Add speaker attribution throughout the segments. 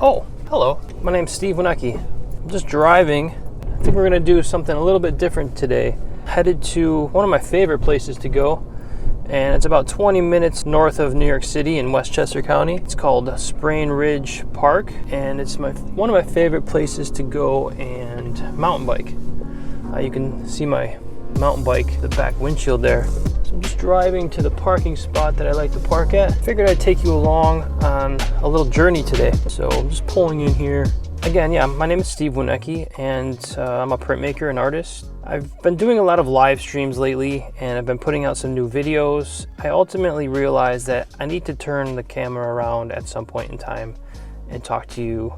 Speaker 1: Oh, hello. My name's Steve Winiecki. I'm just driving. I think we're gonna do something a little bit different today. Headed to one of my favorite places to go, and it's about 20 minutes north of New York City in Westchester County. It's called Sprain Ridge Park, and it's one of my favorite places to go and mountain bike. You can see my mountain bike, the back windshield there. So I'm just driving to the parking spot that I like to park at. Figured I'd take you along on a little journey today. So I'm just pulling in here. Again, yeah, my name is Steve Winiecki, and I'm a printmaker and artist. I've been doing a lot of live streams lately, and I've been putting out some new videos. I ultimately realized that I need to turn the camera around at some point in time and talk to you,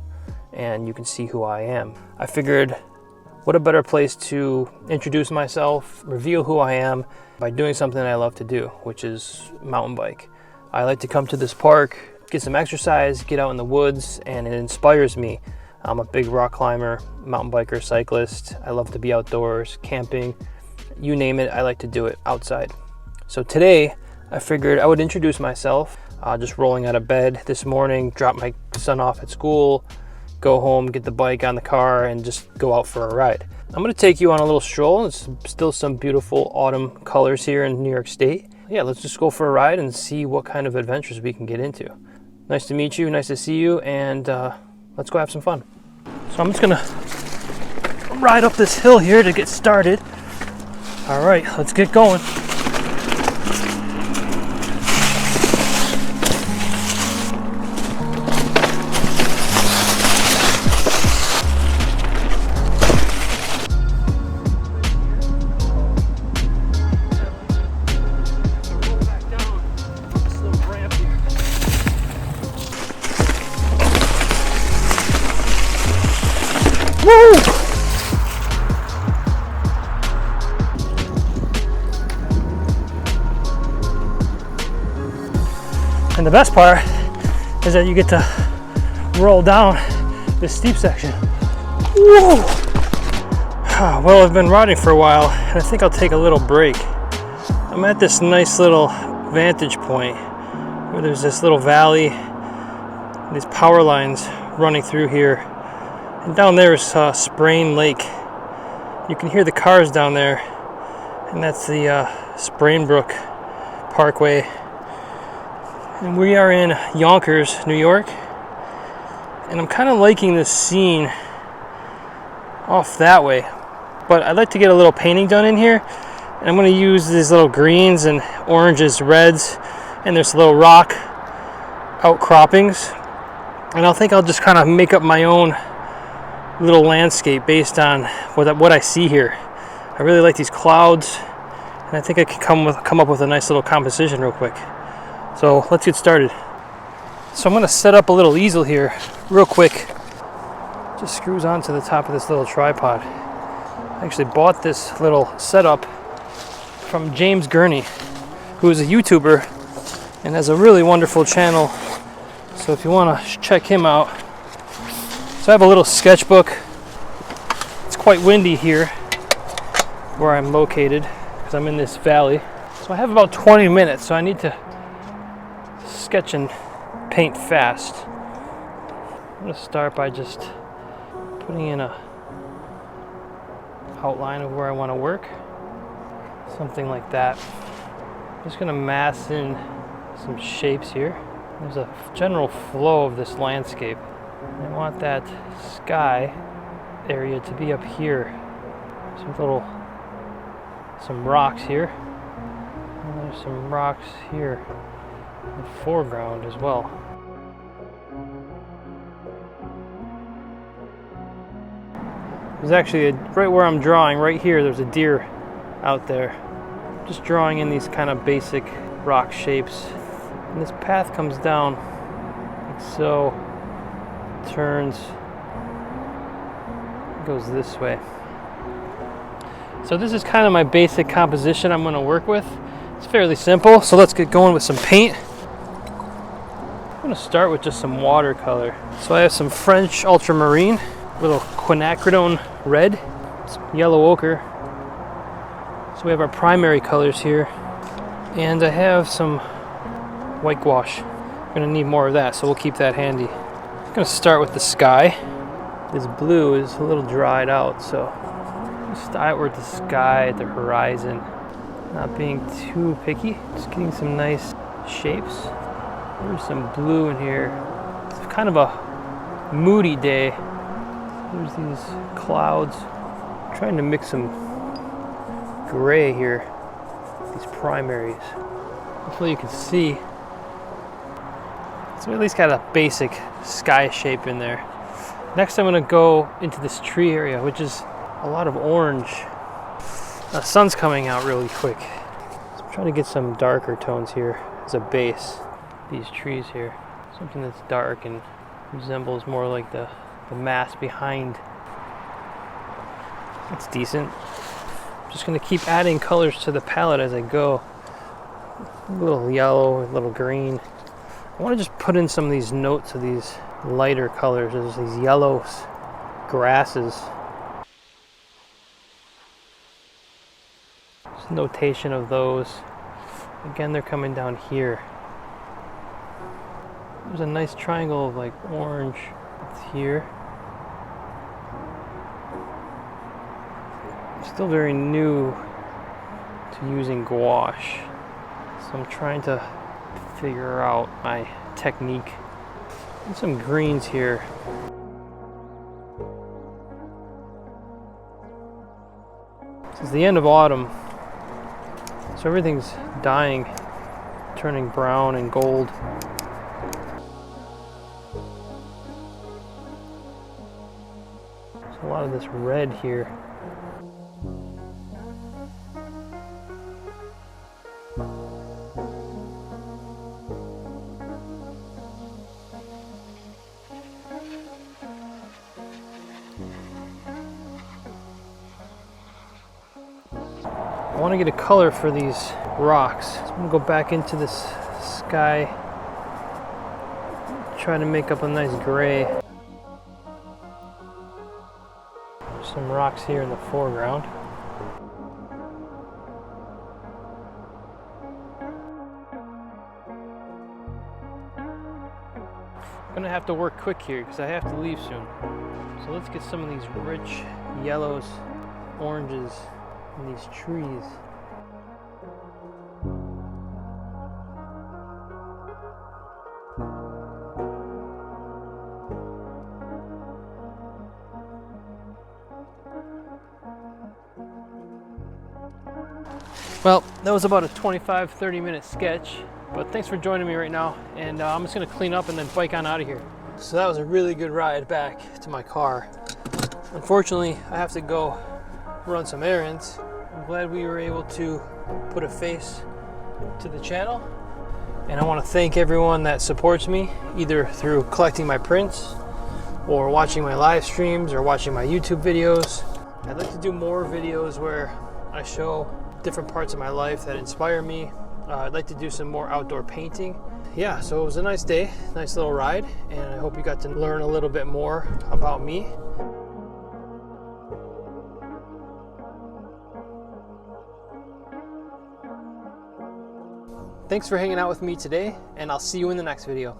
Speaker 1: and you can see who I am. I figured, what a better place to introduce myself, reveal who I am, by doing something I love to do, which is mountain bike. I like to come to this park, get some exercise, get out in the woods, and it inspires me. I'm a big rock climber, mountain biker, cyclist. I love to be outdoors, camping, you name it, I like to do it outside. So today, I figured I would introduce myself, just rolling out of bed this morning, drop my son off at school, go home, get the bike on the car, and just go out for a ride. I'm gonna take you on a little stroll. It's still some beautiful autumn colors here in New York State. Yeah, let's just go for a ride and see what kind of adventures we can get into. Nice to meet you, nice to see you, and let's go have some fun. So I'm just gonna ride up this hill here to get started. All right, let's get going. Woo! And the best part is that you get to roll down this steep section. Whoa! Well, I've been riding for a while, and I think I'll take a little break. I'm at this nice little vantage point where there's this little valley, these power lines running through here. And down there is Sprain Lake. You can hear the cars down there, and that's the Sprain Brook Parkway. And we are in Yonkers, New York. And I'm kind of liking this scene off that way. But I'd like to get a little painting done in here. And I'm going to use these little greens and oranges, reds, and there's little rock outcroppings. And I think I'll just kind of make up my own little landscape based on what I see here. I really like these clouds, and I think I can come up with a nice little composition real quick. So let's get started. So I'm going to set up a little easel here real quick. Just screws onto the top of this little tripod. I actually bought this little setup from James Gurney, who is a YouTuber and has a really wonderful channel. So if you want to check him out. So I have a little sketchbook. It's quite windy here where I'm located because I'm in this valley. So I have about 20 minutes, so I need to sketch and paint fast. I'm going to start by just putting in a outline of where I want to work. Something like that. I'm just going to mass in some shapes here. There's a general flow of this landscape. I want that sky area to be up here. Some rocks here. And there's some rocks here in the foreground as well. There's actually, right where I'm drawing, right here, there's a deer out there. Just drawing in these kind of basic rock shapes. And this path comes down like so. Turns, goes this way. So this is kind of my basic composition I'm going to work with. It's fairly simple, so let's get going with some paint. I'm going to start with just some watercolor. So I have some French ultramarine, little quinacridone red, some yellow ochre. So we have our primary colors here, and I have some whitewash. I'm going to need more of that, so we'll keep that handy. gonna start with the sky. This blue is a little dried out, so start with the sky at the horizon. Not being too picky, just getting some nice shapes. There's some blue in here. It's kind of a moody day. There's these clouds. I'm trying to mix some gray here, these primaries. Hopefully you can see. So we at least got a basic sky shape in there. Next I'm gonna go into this tree area, which is a lot of orange. The sun's coming out really quick. So I'm trying to get some darker tones here as a base. These trees here, something that's dark and resembles more like the mass behind. That's decent. I'm just gonna keep adding colors to the palette as I go. A little yellow, a little green. I want to just put in some of these notes of these lighter colors. There's these yellows, grasses. Just notation of those. Again, they're coming down here. There's a nice triangle of like orange. It's here. I'm still very new to using gouache, so I'm trying to figure out my technique. And some greens here. It's the end of autumn, so everything's dying, turning brown and gold. There's a lot of this red here. I want to get a color for these rocks. So I'm going to go back into this sky, try to make up a nice gray. Some rocks here in the foreground. I'm going to have to work quick here because I have to leave soon. So let's get some of these rich yellows, oranges, in these trees. Well, that was about a 25-30 minute sketch, but thanks for joining me right now, and I'm just gonna clean up and then bike on out of here. So that was a really good ride back to my car. Unfortunately, I have to go run some errands. I'm glad we were able to put a face to the channel, and I want to thank everyone that supports me either through collecting my prints or watching my live streams or watching my YouTube videos. I'd like to do more videos where I show different parts of my life that inspire me. I'd like to do some more outdoor painting. Yeah, so it was a nice day, nice little ride, and I hope you got to learn a little bit more about me. Thanks for hanging out with me today, and I'll see you in the next video.